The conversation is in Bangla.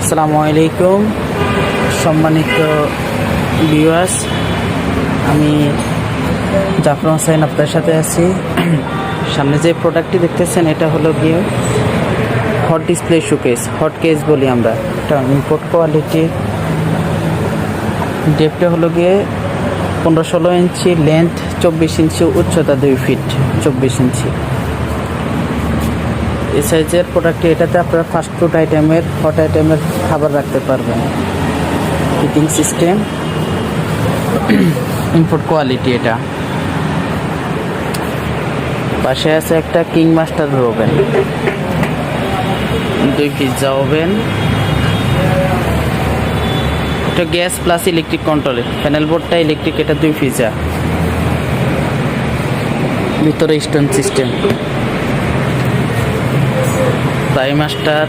আসসালামু আলাইকুম সম্মানিত ভিউয়ার্স, আমি জাফর হোসেন আপনার সাথে আছি। সামনে যে প্রোডাক্টটি দেখতেছেন এটা হলো গিয়ে hot display showcase, hot case বলি আমরা। এটা ইম্পোর্ট কোয়ালিটির, ডেপটা হলো গিয়ে 15-16 ইঞ্চি, লেন্থ 24 ইঞ্চি, উচ্চতা 2 ফিট 24 ইঞ্চি। এই সাইজের প্রোডাক্টটি, এটাতে আপনারা ফাস্ট ফুড আইটেমের, হট আইটেমের খাবার রাখতে পারবেন। Heating system, import quality. এটা পাশে আছে একটা king master oven, 2 pizza oven. এটা গ্যাস প্লাস ইলেকট্রিক কন্ট্রোলে, প্যানেল বোর্ডটা ইলেকট্রিক। এটা 2 পিৎজা, ভিতরে স্টোন সিস্টেম। Fry master,